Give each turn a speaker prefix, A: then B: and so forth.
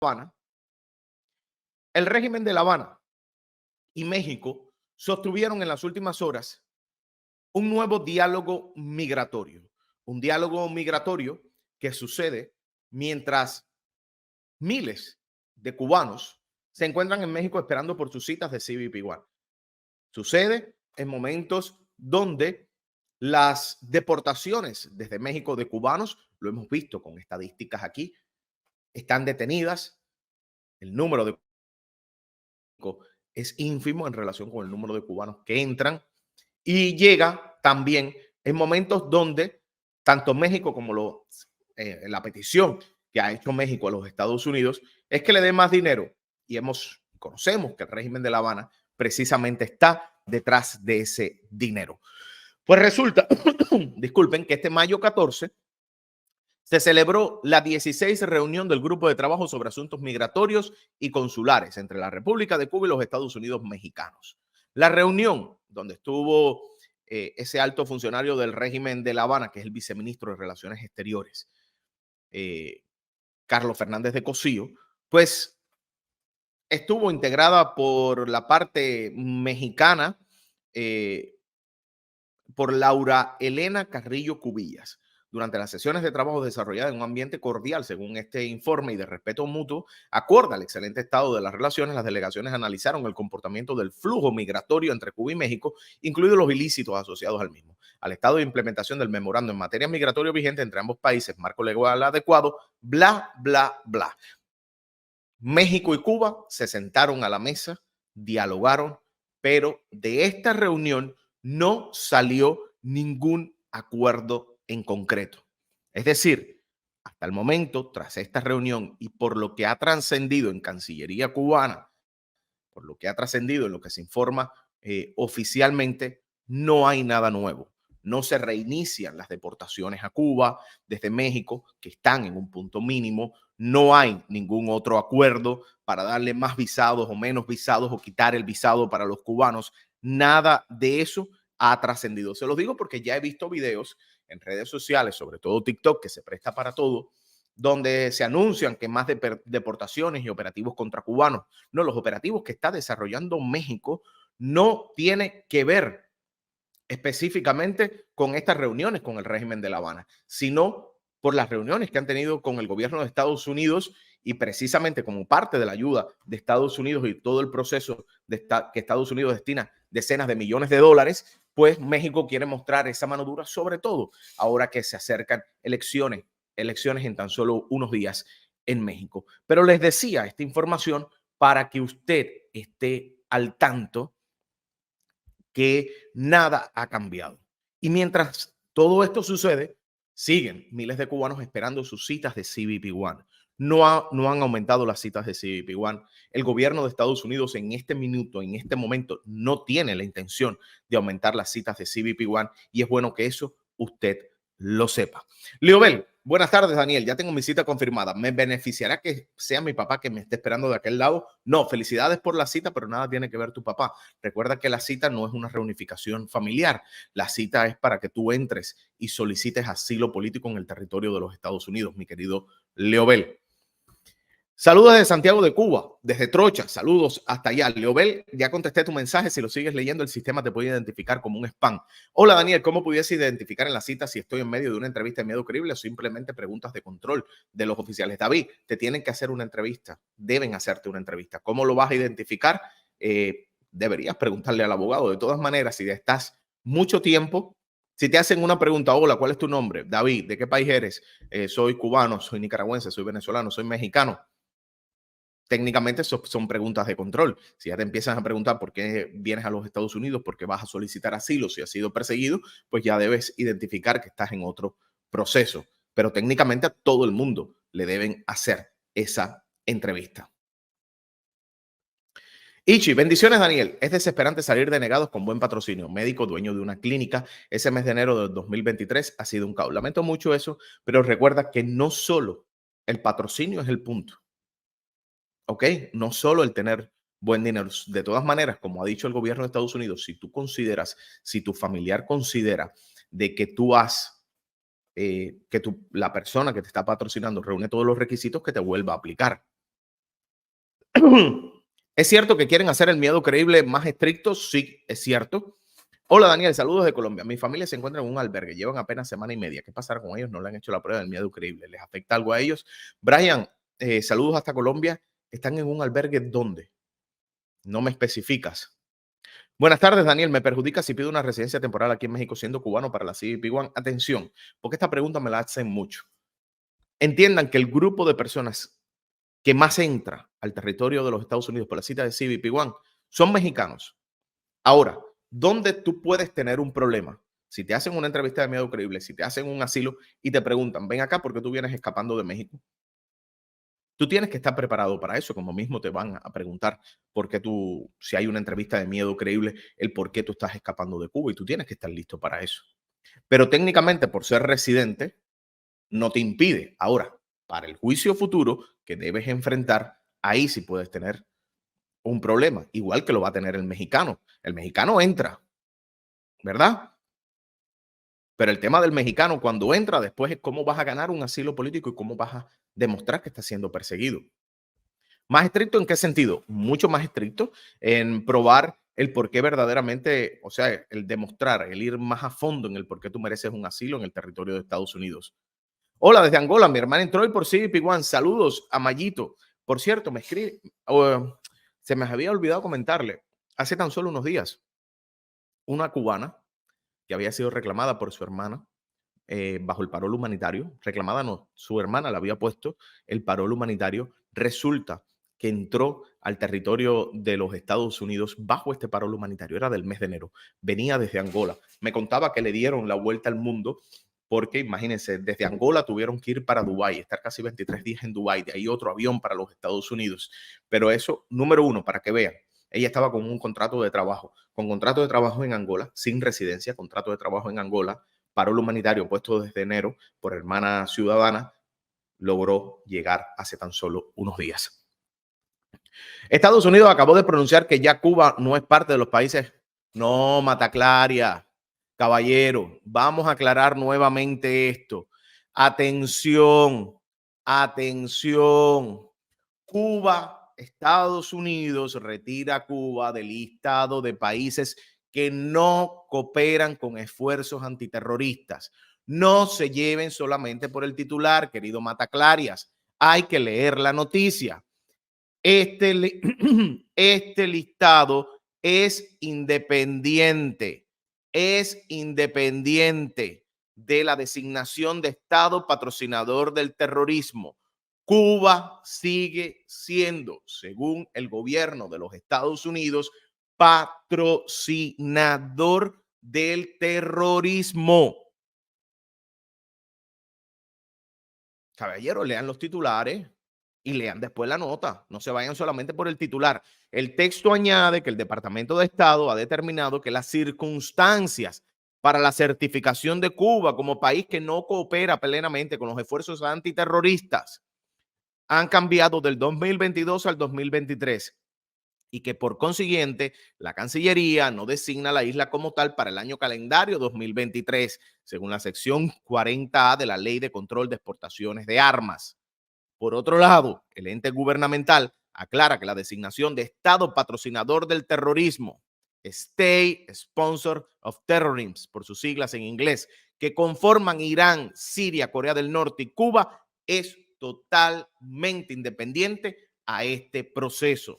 A: Habana, el régimen de La Habana y México sostuvieron en las últimas horas un nuevo diálogo migratorio. Un diálogo migratorio que sucede mientras miles de cubanos se encuentran en México esperando por sus citas de CBP-1. Sucede en momentos donde las deportaciones desde México de cubanos, lo hemos visto con estadísticas aquí, están detenidas. El número de es ínfimo en relación con el número de cubanos que entran y llega también en momentos donde tanto México como la petición que ha hecho México a los Estados Unidos es que le dé más dinero y conocemos que el régimen de La Habana precisamente está detrás de ese dinero. Pues resulta, disculpen, que este mayo 14 se celebró la 16 reunión del Grupo de Trabajo sobre Asuntos Migratorios y Consulares entre la República de Cuba y los Estados Unidos mexicanos. La reunión donde estuvo ese alto funcionario del régimen de La Habana, que es el viceministro de Relaciones Exteriores, Carlos Fernández de Cosío, pues estuvo integrada por la parte mexicana, eh, por Laura Elena Carrillo Cubillas. Durante las sesiones de trabajo desarrolladas en un ambiente cordial, según este informe, y de respeto mutuo, acorde al excelente estado de las relaciones, las delegaciones analizaron el comportamiento del flujo migratorio entre Cuba y México, incluidos los ilícitos asociados al mismo, al estado de implementación del memorando en materia migratoria vigente entre ambos países, marco legal adecuado, bla, bla, bla. México y Cuba se sentaron a la mesa, dialogaron, pero de esta reunión no salió ningún acuerdo en concreto. Es decir, hasta el momento, tras esta reunión y por lo que ha trascendido en Cancillería cubana, por lo que ha trascendido en lo que se informa oficialmente, no hay nada nuevo. No se reinician las deportaciones a Cuba desde México, que están en un punto mínimo. No hay ningún otro acuerdo para darle más visados o menos visados o quitar el visado para los cubanos. Nada de eso ha trascendido. Se los digo porque ya he visto videos en redes sociales, sobre todo TikTok, que se presta para todo, donde se anuncian que más deportaciones y operativos contra cubanos. No, los operativos que está desarrollando México no tiene que ver específicamente con estas reuniones con el régimen de La Habana, sino por las reuniones que han tenido con el gobierno de Estados Unidos y precisamente como parte de la ayuda de Estados Unidos y todo el proceso que Estados Unidos destina decenas de millones de dólares, pues México quiere mostrar esa mano dura, sobre todo ahora que se acercan elecciones en tan solo unos días en México. Pero les decía esta información para que usted esté al tanto que nada ha cambiado. Y mientras todo esto sucede, siguen miles de cubanos esperando sus citas de CBP-1. No han aumentado las citas de CBP-1. El gobierno de Estados Unidos en este minuto, en este momento, no tiene la intención de aumentar las citas de CBP-1 y es bueno que eso usted lo sepa. Leobel, buenas tardes, Daniel. Ya tengo mi cita confirmada. ¿Me beneficiará que sea mi papá que me esté esperando de aquel lado? No, felicidades por la cita, pero nada tiene que ver tu papá. Recuerda que la cita no es una reunificación familiar. La cita es para que tú entres y solicites asilo político en el territorio de los Estados Unidos, mi querido Leobel. Saludos desde Santiago de Cuba, desde Trocha, saludos hasta allá. Leobel, ya contesté tu mensaje, si lo sigues leyendo el sistema te puede identificar como un spam. Hola Daniel, ¿cómo pudiese identificar en la cita si estoy en medio de una entrevista de miedo creíble o simplemente preguntas de control de los oficiales? David, te tienen que hacer una entrevista, deben hacerte una entrevista. ¿Cómo lo vas a identificar? Deberías preguntarle al abogado. De todas maneras, si estás mucho tiempo, si te hacen una pregunta, hola, ¿cuál es tu nombre? David, ¿de qué país eres? Soy cubano, soy nicaragüense, soy venezolano, soy mexicano. Técnicamente son preguntas de control. Si ya te empiezan a preguntar por qué vienes a los Estados Unidos, por qué vas a solicitar asilo, si has sido perseguido, pues ya debes identificar que estás en otro proceso. Pero técnicamente a todo el mundo le deben hacer esa entrevista. Ichi, bendiciones Daniel. Es desesperante salir de negados con buen patrocinio. Médico, dueño de una clínica. Ese mes de enero del 2023 ha sido un caos. Lamento mucho eso, pero recuerda que no solo el patrocinio es el punto. ¿Ok? No solo el tener buen dinero. De todas maneras, como ha dicho el gobierno de Estados Unidos, si tu familiar considera de que la persona que te está patrocinando reúne todos los requisitos, que te vuelva a aplicar. ¿Es cierto que quieren hacer el miedo creíble más estricto? Sí, es cierto. Hola Daniel, saludos de Colombia. Mi familia se encuentra en un albergue, llevan apenas semana y media. ¿Qué pasará con ellos? No le han hecho la prueba del miedo creíble. ¿Les afecta algo a ellos? Brian, saludos hasta Colombia. ¿Están en un albergue dónde? No me especificas. Buenas tardes, Daniel. ¿Me perjudica si pido una residencia temporal aquí en México siendo cubano para la CBP One? Atención, porque esta pregunta me la hacen mucho. Entiendan que el grupo de personas que más entra al territorio de los Estados Unidos por la cita de CBP One son mexicanos. Ahora, ¿dónde tú puedes tener un problema? Si te hacen una entrevista de miedo creíble, si te hacen un asilo y te preguntan, ven acá porque tú vienes escapando de México. Tú tienes que estar preparado para eso, como mismo te van a preguntar por qué tú, si hay una entrevista de miedo creíble, el por qué tú estás escapando de Cuba y tú tienes que estar listo para eso. Pero técnicamente, por ser residente, no te impide. Ahora, para el juicio futuro que debes enfrentar, ahí sí puedes tener un problema, igual que lo va a tener el mexicano. El mexicano entra, ¿verdad? Pero el tema del mexicano cuando entra después es cómo vas a ganar un asilo político y cómo vas a demostrar que estás siendo perseguido. ¿Más estricto en qué sentido? Mucho más estricto en probar el por qué verdaderamente, o sea, el demostrar, el ir más a fondo en el por qué tú mereces un asilo en el territorio de Estados Unidos. Hola, desde Angola, mi hermana entró hoy por CBP One. Saludos a Mayito. Por cierto, me escribe, se me había olvidado comentarle, hace tan solo unos días, una cubana que había sido reclamada por su hermana bajo el parol humanitario, reclamada no, su hermana le había puesto el parol humanitario, resulta que entró al territorio de los Estados Unidos bajo este parol humanitario, era del mes de enero, venía desde Angola, me contaba que le dieron la vuelta al mundo porque imagínense, desde Angola tuvieron que ir para Dubái, estar casi 23 días en Dubái, de ahí otro avión para los Estados Unidos, pero eso, número uno, para que vean, ella estaba con un contrato de trabajo, con contrato de trabajo en Angola, sin residencia, contrato de trabajo en Angola, parol humanitario puesto desde enero por hermana ciudadana, logró llegar hace tan solo unos días. Estados Unidos acabó de pronunciar que ya Cuba no es parte de los países. No, Mataclaria, caballero, vamos a aclarar nuevamente esto. Atención, atención. Cuba, Estados Unidos retira a Cuba del listado de países que no cooperan con esfuerzos antiterroristas. No se lleven solamente por el titular, querido Mataclarias. Hay que leer la noticia. Este listado es independiente de la designación de Estado patrocinador del terrorismo. Cuba sigue siendo, según el gobierno de los Estados Unidos, patrocinador del terrorismo. Caballeros, lean los titulares y lean después la nota. No se vayan solamente por el titular. El texto añade que el Departamento de Estado ha determinado que las circunstancias para la certificación de Cuba como país que no coopera plenamente con los esfuerzos antiterroristas han cambiado del 2022 al 2023 y que por consiguiente la Cancillería no designa la isla como tal para el año calendario 2023, según la sección 40A de la Ley de Control de Exportaciones de Armas. Por otro lado, el ente gubernamental aclara que la designación de Estado patrocinador del terrorismo, State Sponsor of Terrorism, por sus siglas en inglés, que conforman Irán, Siria, Corea del Norte y Cuba, es totalmente independiente a este proceso.